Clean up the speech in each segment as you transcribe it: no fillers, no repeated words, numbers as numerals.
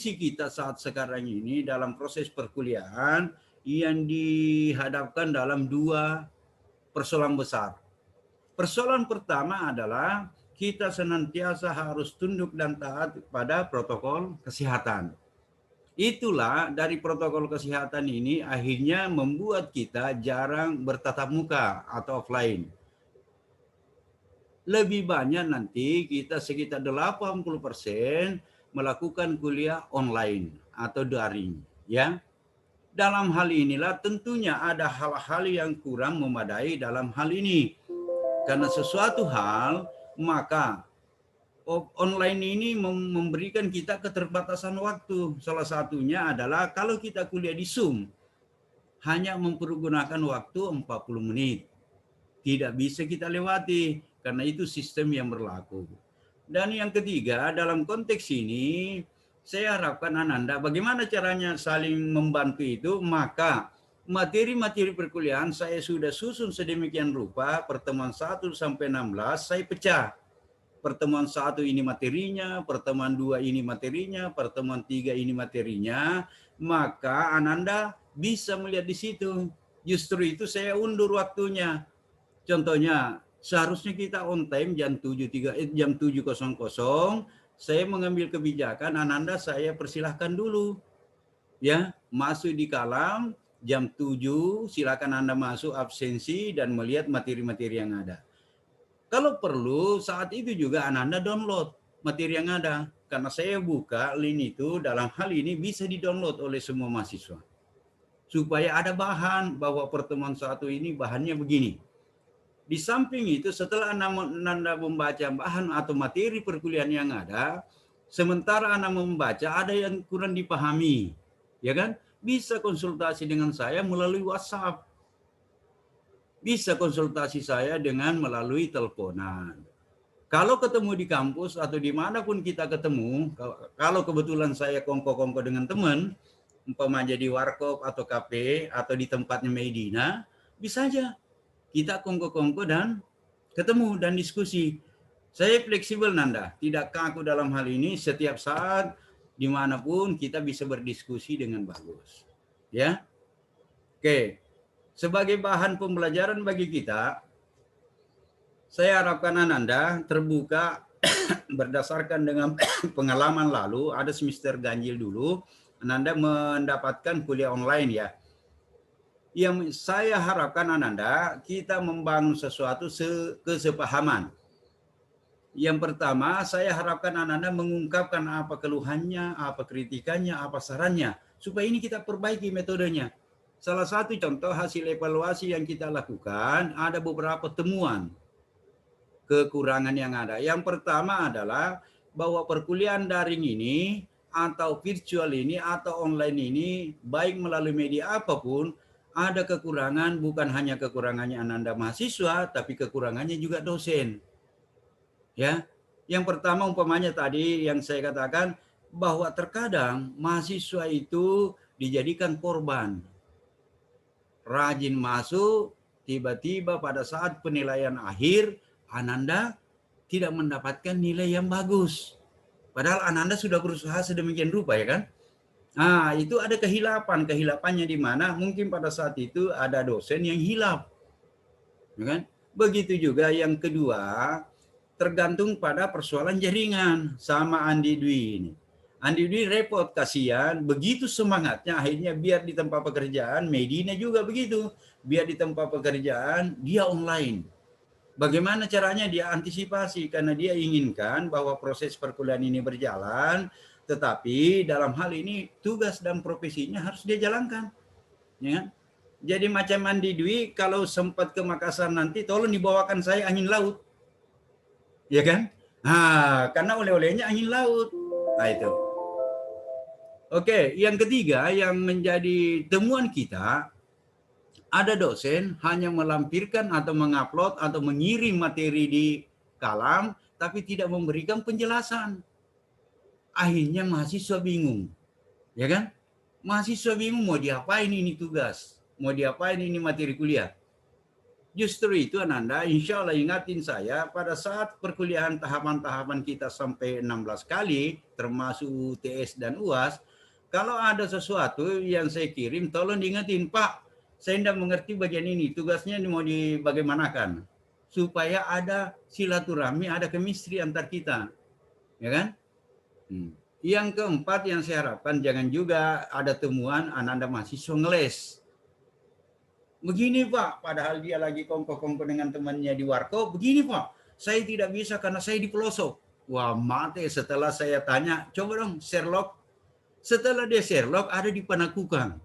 kondisi kita saat sekarang ini dalam proses perkuliahan yang dihadapkan dalam dua persoalan besar. Persoalan pertama adalah kita senantiasa harus tunduk dan taat pada protokol kesehatan. Itulah dari protokol kesehatan ini akhirnya membuat kita jarang bertatap muka atau offline. Lebih banyak nanti kita sekitar 80% melakukan kuliah online atau daring, ya. Dalam hal inilah tentunya ada hal-hal yang kurang memadai dalam hal ini. Karena sesuatu hal, maka online ini memberikan kita keterbatasan waktu. Salah satunya adalah kalau kita kuliah di Zoom, hanya mempergunakan waktu 40 menit. Tidak bisa kita lewati, karena itu sistem yang berlaku. Dan yang ketiga, dalam konteks ini, saya harapkan Ananda, bagaimana caranya saling membantu itu, maka materi-materi perkuliahan saya sudah susun sedemikian rupa, pertemuan 1 sampai 16 saya pecah. Pertemuan 1 ini materinya, pertemuan 2 ini materinya, pertemuan 3 ini materinya, maka Ananda bisa melihat di situ. Justru itu saya undur waktunya. Contohnya, seharusnya kita on time jam 7.00, saya mengambil kebijakan, Ananda saya persilahkan dulu. Ya, masuk di kalam, jam 7, silakan Anda masuk absensi dan melihat materi-materi yang ada. Kalau perlu, saat itu juga Ananda download materi yang ada. Karena saya buka link itu, dalam hal ini bisa di-download oleh semua mahasiswa. Supaya ada bahan, bahwa pertemuan 1 ini bahannya begini. Di samping itu, setelah Anda membaca bahan atau materi perkuliahan yang ada, sementara Anda membaca, ada yang kurang dipahami. Ya kan? Bisa konsultasi dengan saya melalui WhatsApp. Bisa konsultasi saya dengan melalui teleponan. Kalau ketemu di kampus atau dimanapun kita ketemu, kalau kebetulan saya kongko-kongko dengan teman, umpamanya di warkop atau kafe atau di tempatnya Medina, bisa aja kita kongko-kongko dan ketemu dan diskusi. Saya fleksibel Nanda, tidak kaku dalam hal ini, setiap saat dimanapun kita bisa berdiskusi dengan bagus. Ya, oke. Sebagai bahan pembelajaran bagi kita, saya harapkan Ananda terbuka berdasarkan dengan pengalaman lalu, ada semester ganjil dulu, Ananda mendapatkan kuliah online ya. Yang saya harapkan Ananda, kita membangun sesuatu kesepahaman. Yang pertama, saya harapkan Ananda mengungkapkan apa keluhannya, apa kritikannya, apa sarannya, supaya ini kita perbaiki metodenya. Salah satu contoh hasil evaluasi yang kita lakukan, ada beberapa temuan kekurangan yang ada. Yang pertama adalah bahwa perkuliahan daring ini atau virtual ini atau online ini, baik melalui media apapun, ada kekurangan, bukan hanya kekurangannya Ananda mahasiswa, tapi kekurangannya juga dosen. Ya, yang pertama umpamanya tadi yang saya katakan, bahwa terkadang mahasiswa itu dijadikan korban. Rajin masuk, tiba-tiba pada saat penilaian akhir, Ananda tidak mendapatkan nilai yang bagus. Padahal Ananda sudah berusaha sedemikian rupa, ya kan? Nah, itu ada kehilapan. Kehilapannya di mana? Mungkin pada saat itu ada dosen yang hilaf. Ya kan? Begitu juga yang kedua, tergantung pada persoalan jaringan sama Andi Dwi ini. Andi Dwi repot, kasihan, begitu semangatnya akhirnya biar di tempat pekerjaan, Medina juga begitu, biar di tempat pekerjaan dia online. Bagaimana caranya dia antisipasi, karena dia inginkan bahwa proses perkuliahan ini berjalan, tetapi dalam hal ini tugas dan profesinya harus dia jalankan. Ya. Jadi macam Andi Dwi, kalau sempat ke Makassar nanti, tolong dibawakan saya angin laut. Ya kan? Nah, karena oleh-olehnya angin laut. Nah itu. Oke, yang ketiga yang menjadi temuan kita, ada dosen hanya melampirkan atau mengupload atau mengirim materi di kalam, tapi tidak memberikan penjelasan. Akhirnya mahasiswa bingung. Ya kan? Mahasiswa bingung mau diapain ini tugas, mau diapain ini materi kuliah. Justru itu Ananda, insya Allah ingatin saya pada saat perkuliahan tahapan-tahapan kita sampai 16 kali, termasuk UTS dan UAS, kalau ada sesuatu yang saya kirim, tolong diingetin, Pak, saya tidak mengerti bagian ini, tugasnya mau dibagaimanakan. Supaya ada silaturahmi, ada chemistry antar kita. Ya kan? Yang keempat yang saya harapkan, jangan juga ada temuan Ananda mahasiswa ngeles. Begini Pak, padahal dia lagi kongko-kongko dengan temannya di warkop. Begini Pak, saya tidak bisa karena saya di pelosok. Wah mati setelah saya tanya, coba dong Sherlock. Setelah dia Sherlock ada di Panakukang.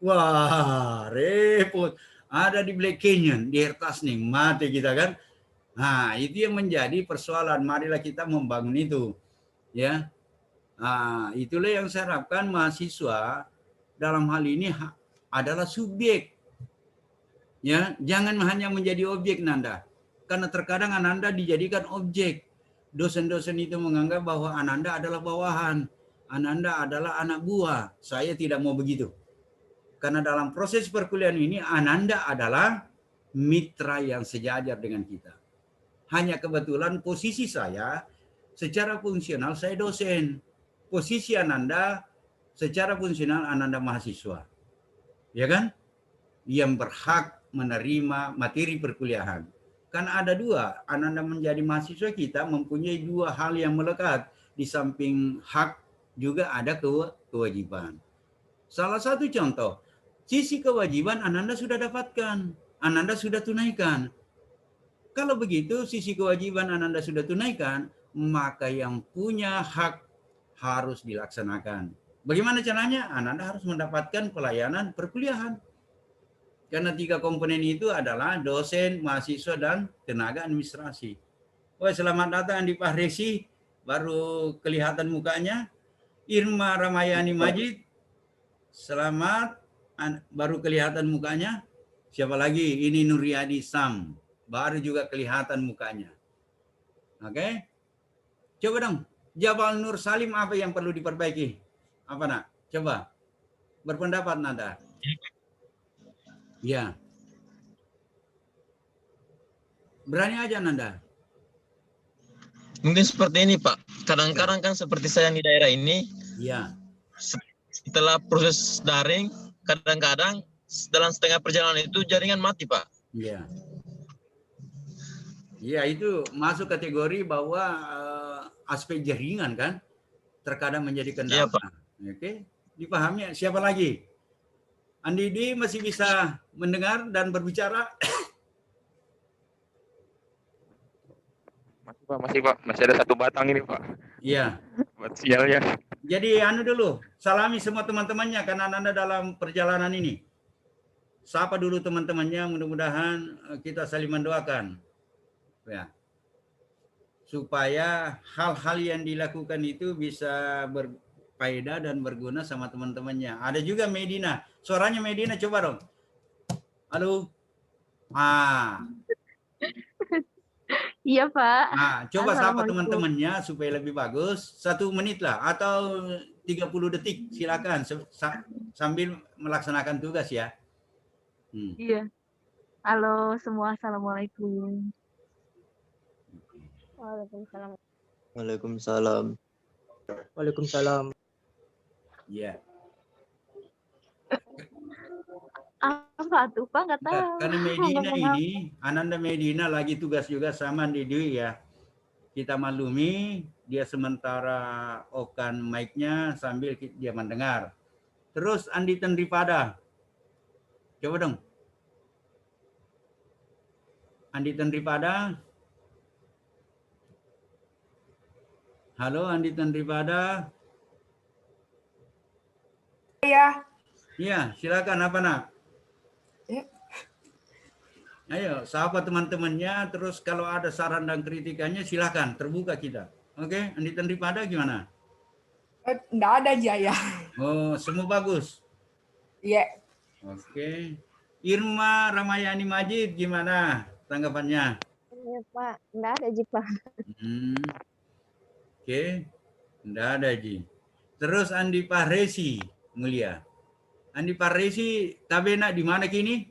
Wah repot. Ada di Black Canyon, di Ertasning. Mati kita kan. Nah itu yang menjadi persoalan. Marilah kita membangun itu. Ya, nah, itulah yang saya harapkan mahasiswa dalam hal ini adalah subjek. Ya, jangan hanya menjadi objek Nanda. Karena terkadang Ananda dijadikan objek. Dosen-dosen itu menganggap bahwa Ananda adalah bawahan. Ananda adalah anak buah. Saya tidak mau begitu. Karena dalam proses perkuliahan ini Ananda adalah mitra yang sejajar dengan kita. Hanya kebetulan posisi saya secara fungsional saya dosen. Posisi Ananda secara fungsional Ananda mahasiswa. Ya kan? Yang berhak menerima materi perkuliahan. Kan ada dua, Ananda menjadi mahasiswa kita mempunyai dua hal yang melekat. Di samping hak juga ada kewajiban. Salah satu contoh, sisi kewajiban Ananda sudah dapatkan, Ananda sudah tunaikan. Kalau begitu, sisi kewajiban Ananda sudah tunaikan, maka yang punya hak harus dilaksanakan. Bagaimana caranya? Ananda harus mendapatkan pelayanan perkuliahan. Karena tiga komponen itu adalah dosen, mahasiswa, dan tenaga administrasi. Oh, selamat datang Andi Fahresi, baru kelihatan mukanya. Irma Ramayani Majid, selamat, baru kelihatan mukanya. Siapa lagi? Ini Nuryadi Sam, baru juga kelihatan mukanya. Oke, coba dong, Jabal Nur Salim apa yang perlu diperbaiki? Apa nak? Coba, berpendapat Nanda. Ya. Berani aja Nanda. Mungkin seperti ini Pak. Kadang-kadang kan seperti saya di daerah ini. Ya. Setelah proses daring, kadang-kadang dalam setengah perjalanan itu jaringan mati Pak. Iya. Ya itu masuk kategori bahwa aspek jaringan kan terkadang menjadi kendala. Ya, oke, dipahami. Siapa lagi? Andidi masih bisa mendengar dan berbicara? Masih Pak, masih ada satu batang ini Pak. Iya. Buat sialnya. Jadi dulu, salami semua teman-temannya karena Anda dalam perjalanan ini. Sapa dulu teman-temannya, mudah-mudahan kita saling mendoakan. Ya. Supaya hal-hal yang dilakukan itu bisa berfaedah dan berguna sama teman-temannya. Ada juga Medina. Suaranya Medina coba dong. Halo. Iya Pak. Nah, coba sapa teman-temannya supaya lebih bagus. 1 menit lah atau 30 detik silakan sambil melaksanakan tugas ya. Iya. Halo semua, assalamualaikum. Waalaikumsalam. Waalaikumsalam. Waalaikumsalam. Iya. Apa tuh Pak? Nggak tahu. Karena Medina ini, Ananda Medina lagi tugas juga sama Didi ya. Kita maklumi, dia sementara okan mic-nya sambil dia mendengar. Terus Andi Tenripada. Coba dong. Andi Tenripada. Halo Andi Tenripada. Ya. Iya, silakan apa nak? Ya. Ayo, sapa teman-temannya. Terus kalau ada saran dan kritikannya silakan, terbuka kita. Oke, Andi Tenripada gimana? Enggak ada Jaya. Oh, semua bagus. Iya. Oke. Irma Ramayani Majid gimana tanggapannya? Iya Pak, enggak ada Ji Pak. Oke, enggak ada Ji. Terus Andi Fahresi mulia. Andi Fahresi tabena di mana kini?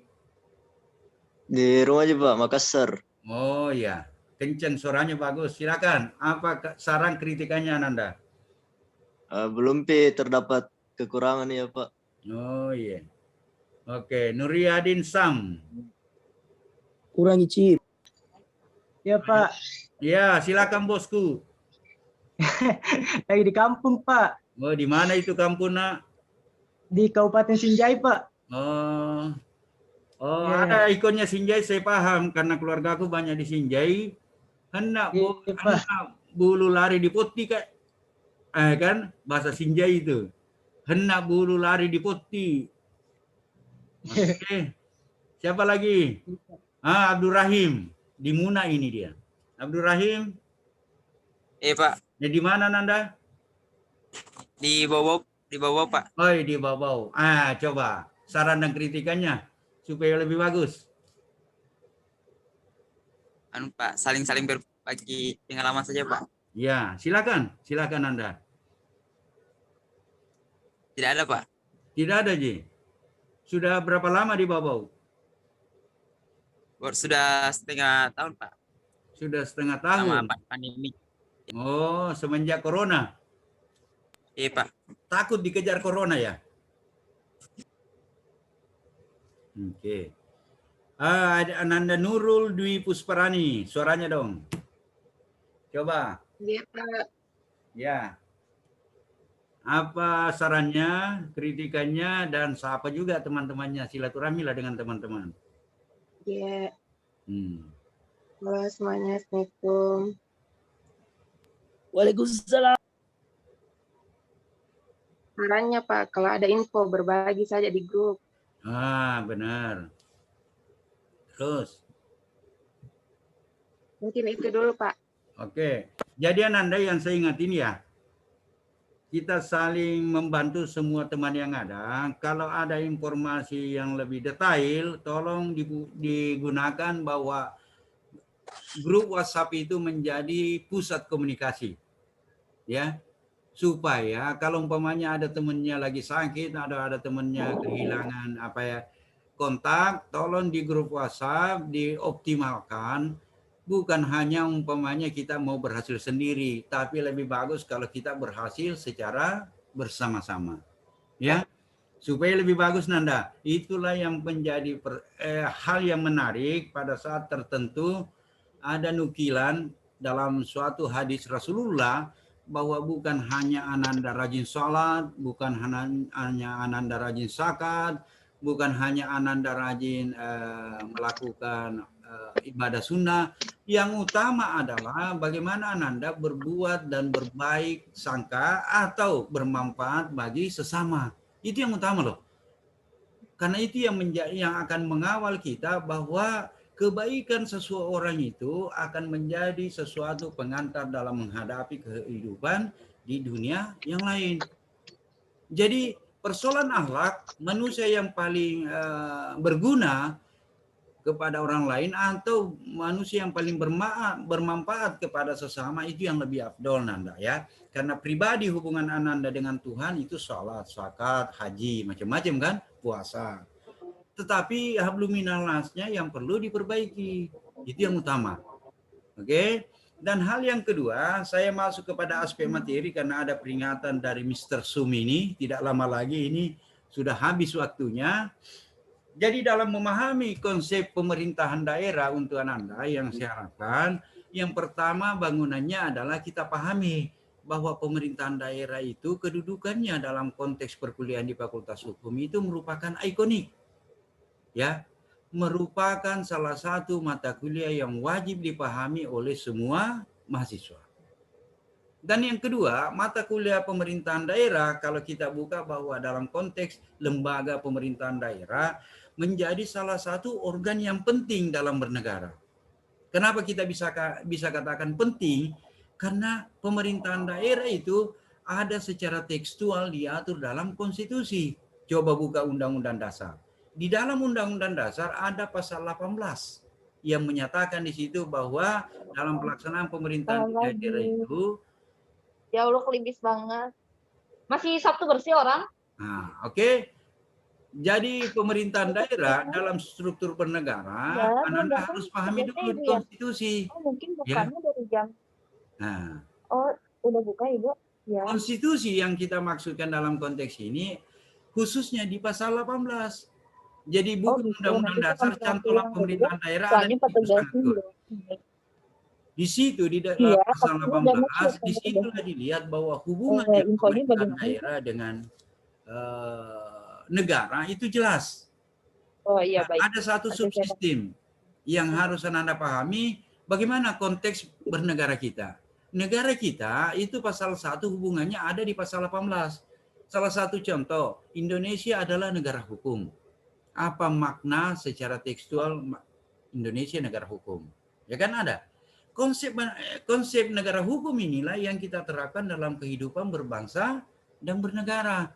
Di rumah aja Pak, Makassar. Oh ya, kenceng suaranya bagus. Silakan. Apa saran kritikannya Ananda? Belum terdapat kekurangan ya Pak. Oh iya. Oke, Nuryadin Sam. Kurangi chip. Ya Pak, Ya, silakan bosku. lagi di kampung Pak, Oh, di mana itu kampung, Nak? di Kabupaten Sinjai Pak. Oh, Iya. ada ikonnya Sinjai, saya paham karena keluarga aku banyak di Sinjai. Hendak Iya, Pak. bulu lari di poti kak, kan bahasa Sinjai itu. Hendak bulu lari di poti. Oke, siapa lagi? Abdurrahim di Muna ini dia. Abdurrahim. Pak, Ya di mana Nanda? di bawah Pak. Oh, di Babau. Coba saran dan kritikannya supaya lebih bagus. Pak, saling berbagi pengalaman saja Pak. Ya, silakan Anda. Tidak ada Pak. Tidak ada, Ji. Sudah berapa lama di Babau? Sudah setengah tahun Pak. Sudah setengah Sama tahun. pandemi. Oh, semenjak corona. Iya Pak. Takut dikejar corona ya? Oke. Ada Ananda Nurul Dwi Pusparani. Suaranya dong. Coba. Iya Pak. Ya. Apa sarannya, kritikannya, dan sapa juga teman-temannya. Silaturahmi lah dengan teman-teman. Iya. Halo semuanya, Assalamualaikum. Waalaikumsalam. Sarannya Pak, kalau ada info berbagi saja di grup. Benar. Terus. Mungkin itu dulu Pak. Oke. Jadi Anda yang saya ingatin ya, kita saling membantu semua teman yang ada. Kalau ada informasi yang lebih detail, tolong digunakan bahwa grup WhatsApp itu menjadi pusat komunikasi. Ya. Supaya kalau umpamanya ada temannya lagi sakit, ada temannya kehilangan kontak, tolong di grup WhatsApp dioptimalkan. Bukan hanya umpamanya kita mau berhasil sendiri, tapi lebih bagus kalau kita berhasil secara bersama-sama. Ya, supaya lebih bagus Nanda. Itulah yang menjadi hal yang menarik pada saat tertentu ada nukilan dalam suatu hadis Rasulullah bahwa bukan hanya Ananda rajin sholat, bukan hanya Ananda rajin zakat, bukan hanya Ananda rajin melakukan ibadah sunnah. Yang utama adalah bagaimana Ananda berbuat dan berbaik sangka atau bermanfaat bagi sesama. Itu yang utama loh. Karena itu yang akan mengawal kita bahwa kebaikan seseorang itu akan menjadi sesuatu pengantar dalam menghadapi kehidupan di dunia yang lain. Jadi persoalan akhlak manusia yang paling berguna kepada orang lain atau manusia yang paling bermanfaat kepada sesama itu yang lebih afdol Nanda ya. Karena pribadi hubungan Ananda dengan Tuhan itu sholat, zakat, haji, macam-macam kan, puasa. Tetapi hablum minallasnya yang perlu diperbaiki. Itu yang utama. Oke. Dan hal yang kedua, saya masuk kepada aspek materi karena ada peringatan dari Mr. Sum ini. Tidak lama lagi ini sudah habis waktunya. Jadi dalam memahami konsep pemerintahan daerah untuk Ananda yang saya harapkan, yang pertama bangunannya adalah kita pahami bahwa pemerintahan daerah itu kedudukannya dalam konteks perkuliahan di Fakultas Hukum itu merupakan ikonik. Ya, merupakan salah satu mata kuliah yang wajib dipahami oleh semua mahasiswa. Dan yang kedua, mata kuliah pemerintahan daerah, kalau kita buka bahwa dalam konteks lembaga pemerintahan daerah, menjadi salah satu organ yang penting dalam bernegara. Kenapa kita bisa katakan penting? Karena pemerintahan daerah itu ada secara tekstual diatur dalam konstitusi. Coba buka Undang-Undang Dasar. Di dalam Undang-Undang Dasar ada pasal 18 yang menyatakan di situ bahwa dalam pelaksanaan pemerintahan daerah itu. Ya Allah, kelibis banget. Masih Sabtu bersih orang? Oke. Jadi pemerintahan daerah dalam struktur bernegara, Ya, Ananda bahkan harus pahami tugasnya dulu Ibu ya. konstitusi. Oh, mungkin Ya. bukannya dari jam. Nah, Oh, udah buka Ibu? Ya. konstitusi yang kita maksudkan dalam konteks ini khususnya di pasal 18. Jadi Oh, buku gitu. Undang-Undang Nanti saya Dasar konfirmasi cantola yang kedua. pemerintahan daerah ada Soalnya di situ petugasnya sangat kuat. belum. Di situ di Iya, pasal pastinya udah maksud 18 sama disitulah petugasnya. dilihat bahwa hubungan Infonya pemerintahan bagaimana? daerah dengan negara itu jelas. Oh iya, Nah, baik. ada satu Nanti saya subsistem yang harus Anda pahami bagaimana konteks bernegara kita. Negara kita itu pasal 1 hubungannya ada di pasal 18. Salah satu contoh, Indonesia adalah negara hukum. Apa makna secara tekstual Indonesia negara hukum? Ya kan ada. Konsep negara hukum inilah yang kita terapkan dalam kehidupan berbangsa dan bernegara.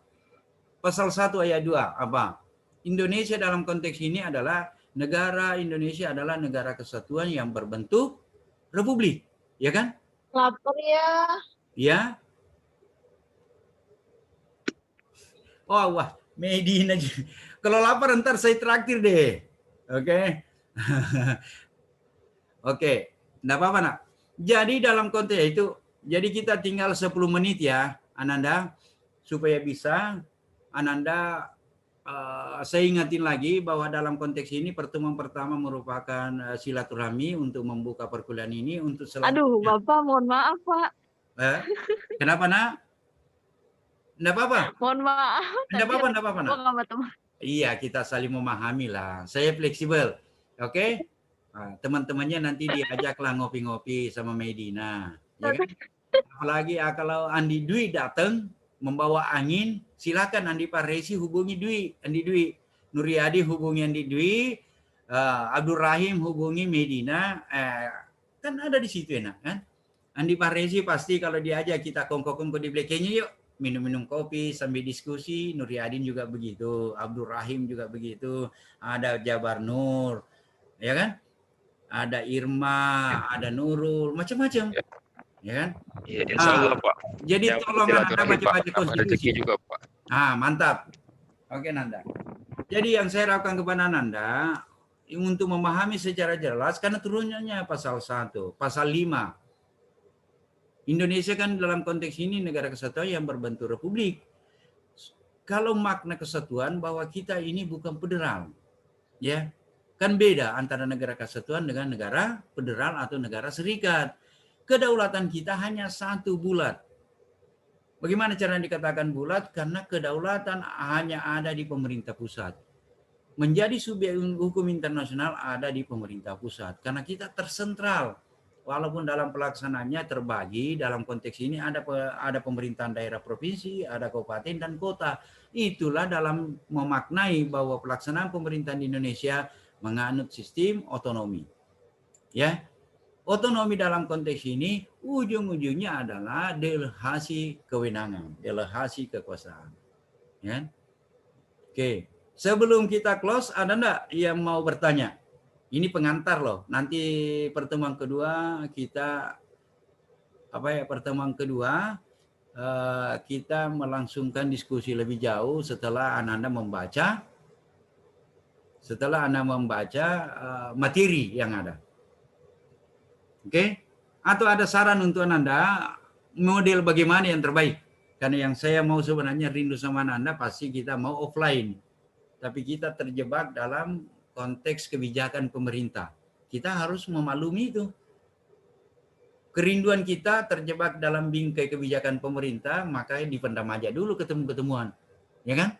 Pasal 1 ayat 2 apa? Indonesia dalam konteks ini adalah negara Indonesia adalah negara kesatuan yang berbentuk republik, ya kan? lapor ya. Ya. Oh, wah, Medina. Kalau lapar ntar saya traktir deh. Oke. Oke, enggak apa-apa, Nak. Jadi dalam konteks itu, jadi kita tinggal 10 menit ya, Ananda, supaya bisa Ananda saya ingatin lagi bahwa dalam konteks ini pertemuan pertama merupakan silaturahmi untuk membuka perkuliahan ini untuk selanjutnya. Aduh, Bapak, mohon maaf, Pak. Kenapa, Nak? Enggak apa-apa. Mohon maaf. Enggak apa-apa, enggak apa-apa, Nak. Sama teman. Iya, kita saling memahami lah. Saya fleksibel. Oke? Nah, teman-temannya nanti diajaklah ngopi-ngopi sama Medina. Ya kan? Apalagi kalau Andi Dwi datang membawa angin, silakan Andi Paresi hubungi Andi Dwi. Nuryadi hubungi Andi Dwi, Abdul Rahim hubungi Medina. Kan ada di situ enak kan? Andi Paresi pasti kalau diajak kita kongko-kongko di belakangnya yuk. Minum-minum kopi sambil diskusi. Nuryadin juga begitu, Abdul Rahim juga begitu, ada Jabar Nur, ya kan? Ada Irma, ada Nurul, macam-macam, ya kan? Iya, insya Allah, Pak. Jadi Yang tolong Anda silaturahmi, Pak. baca-baca Tambah rezeki konstitusi. juga, Pak. Mantap. Oke, Nanda. Jadi yang saya harapkan kepada Nanda untuk memahami secara jelas karena turunannya pasal 1, pasal 5. Indonesia kan dalam konteks ini negara kesatuan yang berbentuk republik. Kalau makna kesatuan bahwa kita ini bukan federal, ya kan beda antara negara kesatuan dengan negara federal atau negara serikat. Kedaulatan kita hanya satu bulat. Bagaimana cara dikatakan bulat? Karena kedaulatan hanya ada di pemerintah pusat. Menjadi subjek hukum internasional ada di pemerintah pusat. Karena kita tersentral. Walaupun dalam pelaksanaannya terbagi, dalam konteks ini ada pemerintahan daerah provinsi, ada kabupaten dan kota. Itulah dalam memaknai bahwa pelaksanaan pemerintahan di Indonesia menganut sistem otonomi. Ya, otonomi dalam konteks ini ujung-ujungnya adalah delegasi kewenangan, delegasi kekuasaan. Ya. Oke, sebelum kita close, ada enggak yang mau bertanya? Ini pengantar loh. Nanti pertemuan kedua kita kita melangsungkan diskusi lebih jauh setelah Anda membaca materi yang ada. Oke? Atau ada saran untuk Anda model bagaimana yang terbaik? Karena yang saya mau sebenarnya rindu sama Anda pasti kita mau offline. Tapi kita terjebak dalam konteks kebijakan pemerintah. Kita harus memaklumi itu. Kerinduan kita terjebak dalam bingkai kebijakan pemerintah, makanya dipendam aja dulu ketemu-ketemuan. Ya kan?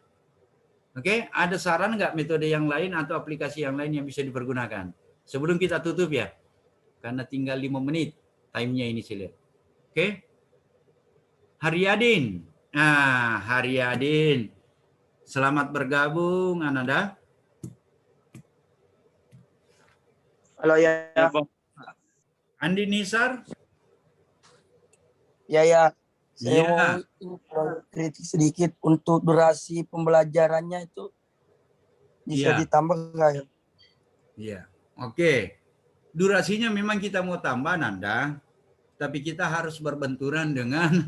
Oke, ada saran nggak metode yang lain atau aplikasi yang lain yang bisa dipergunakan? Sebelum kita tutup ya, karena tinggal 5 menit time-nya ini saya lihat. Oke? Haryadin. Haryadin. Selamat bergabung, Ananda. Halo ya. Andi Nisar. Ya. Saya mau kritik sedikit untuk durasi pembelajarannya itu bisa ditambah nggak ya? Iya. Oke. Durasinya memang kita mau tambah, Nanda. Tapi kita harus berbenturan dengan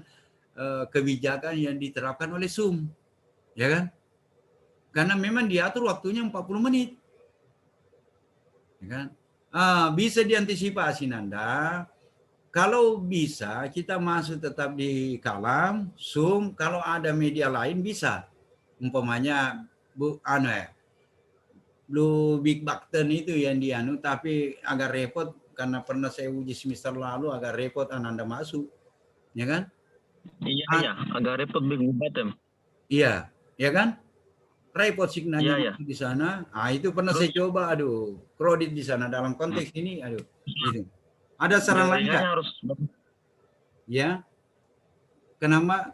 kebijakan yang diterapkan oleh Zoom. Ya kan? Karena memang diatur waktunya 40 menit. Ya kan? Bisa diantisipasi Nanda. Kalau bisa kita masuk tetap di Kalam, Zoom, kalau ada media lain bisa. Umpamanya Blue Big Button itu yang dianu, tapi agak repot karena pernah saya uji semester lalu agak repot Ananda masuk. Ya kan? Iya, agak repot Big Button. Iya, ya kan? Repot signalnya Iya. di sana. Itu pernah saya coba, kredit di sana dalam konteks ini, gitu. Ada saran lain nggak? Jaringannya harus Ya. Kenapa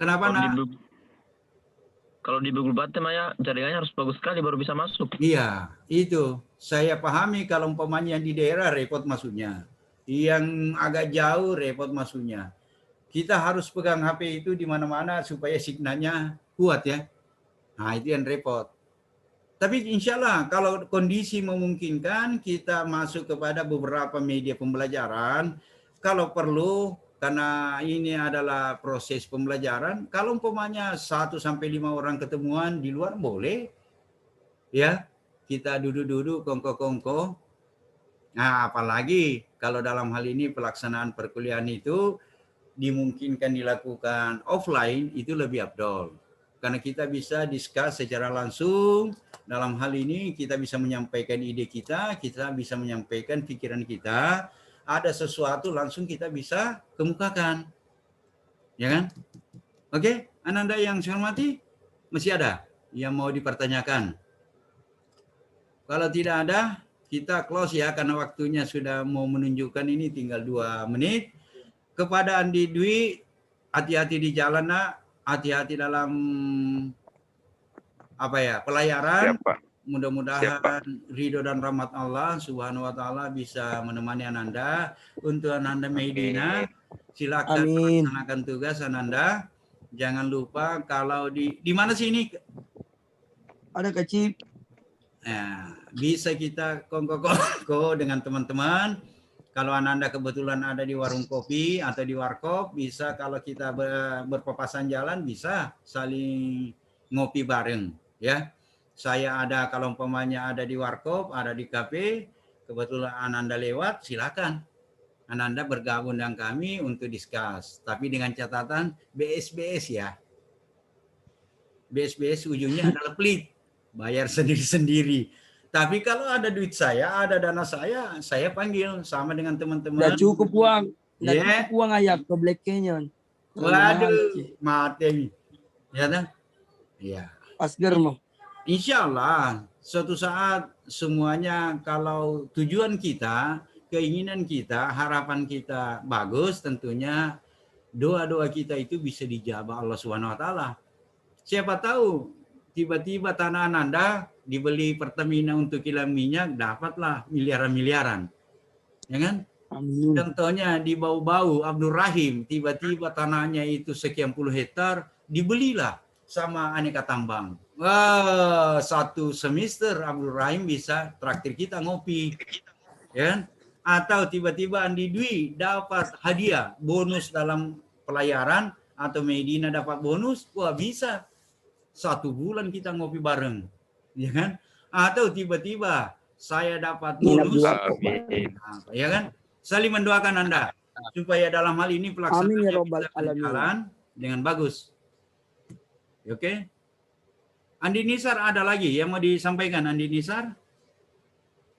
kalau di Google Button ya jaringannya harus bagus sekali baru bisa masuk. Iya, itu. Saya pahami kalau umpamanya yang di daerah repot masuknya. Yang agak jauh repot masuknya. Kita harus pegang HP itu di mana-mana supaya signalnya kuat ya. Nah, itu yang repot. Tapi insya Allah kalau kondisi memungkinkan kita masuk kepada beberapa media pembelajaran. Kalau perlu, karena ini adalah proses pembelajaran, kalau umpamanya 1 sampai 5 orang ketemuan di luar boleh. Ya, kita duduk-duduk, kongko-kongko. Nah, apalagi kalau dalam hal ini pelaksanaan perkuliahan itu dimungkinkan dilakukan offline, itu lebih afdol. Karena kita bisa discuss secara langsung. Dalam hal ini kita bisa menyampaikan ide kita bisa menyampaikan pikiran kita. Ada sesuatu langsung kita bisa kemukakan. Ya kan? Oke, Ananda yang saya hormati, masih ada yang mau dipertanyakan? Kalau tidak ada, kita close ya, karena waktunya sudah mau menunjukkan ini tinggal 2 menit. Kepada Andi Dwi, hati-hati di jalan, nak. Hati-hati dalam pelayaran. Siap, Pak. Mudah-mudahan ridho dan rahmat Allah Subhanahu wa taala bisa menemani Ananda. Untuk Ananda Medina, silakan melaksanakan tugas Ananda. Jangan lupa kalau di mana sih ini? Ada kecil. Nah, bisa kita kongko dengan teman-teman. Kalau Ananda kebetulan ada di warung kopi atau di warkop, bisa kalau kita berpapasan jalan bisa saling ngopi bareng, ya. Saya ada kalau umpamanya ada di warkop, ada di kafe, kebetulan Ananda lewat, silakan. Ananda bergabung dengan kami untuk discuss, tapi dengan catatan BSBS ya. BSBS ujungnya adalah pelit, bayar sendiri-sendiri. Tapi kalau ada duit saya, ada dana saya panggil sama dengan teman-teman. Nggak cukup uang. Nggak Yeah. cukup uang ayah ke Black Canyon. Waduh, mati. Ya kan? Iya. Asger mau. Insya Allah suatu saat semuanya kalau tujuan kita, keinginan kita, harapan kita bagus, tentunya doa-doa kita itu bisa dijabah Allah Subhanahu wa taala. Siapa tahu tiba-tiba tanah Ananda dibeli Pertamina untuk kilang minyak, dapatlah miliaran-miliaran. Ya kan? Amin. Contohnya di Bau-Bau, Abdul Rahim, tiba-tiba tanahnya itu sekian puluh hektar, dibelilah sama aneka tambang. Wah, 1 semester Abdul Rahim bisa traktir kita ngopi. Ya kan? Atau tiba-tiba Andi Dwi dapat hadiah, bonus dalam pelayaran, atau Medina dapat bonus, wah bisa 1 bulan kita ngopi bareng, ya kan? Atau tiba-tiba saya dapat bonus, ya kan? Saling mendoakan Anda supaya dalam hal ini pelaksanaannya bisa berjalan dengan bagus. Oke? Andi Nisar ada lagi yang mau disampaikan, Andi Nisar?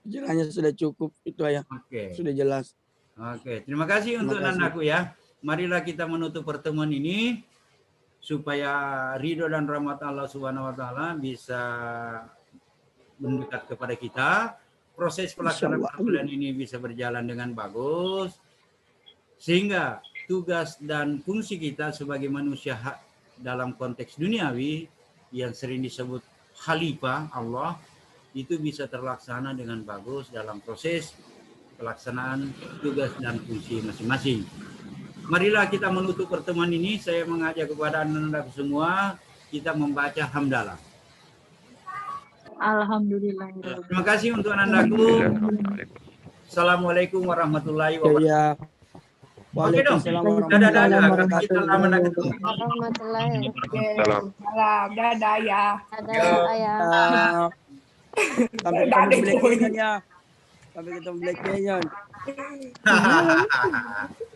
Jalannya sudah cukup itu ayah. Oke. Sudah jelas. Oke, terima kasih untuk Nandaku ya. Marilah kita menutup pertemuan ini supaya ridho dan rahmat Allah Subhanahu wa taala bisa mendekat kepada kita. Proses pelaksanaan perkuliahan ini bisa berjalan dengan bagus sehingga tugas dan fungsi kita sebagai manusia dalam konteks duniawi yang sering disebut khalifah Allah itu bisa terlaksana dengan bagus dalam proses pelaksanaan tugas dan fungsi masing-masing. Marilah kita menutup pertemuan ini. Saya mengajak kepada Anda semua, kita membaca hamdalah. Alhamdulillah. Terima kasih untuk Anandaku. Assalamualaikum warahmatullahi wabarakatuh. Waalaikumsalam Dadah. warahmatullahi Kita lama nak ketemu. Warahmatullahi Salam. Salam. Dadah ya. wabarakatuh. Ya. wabarakatuh. Sampai Nggak ada ketemu Black poin. Canyon ya. Sampai ketemu Black Canyon. Hahaha.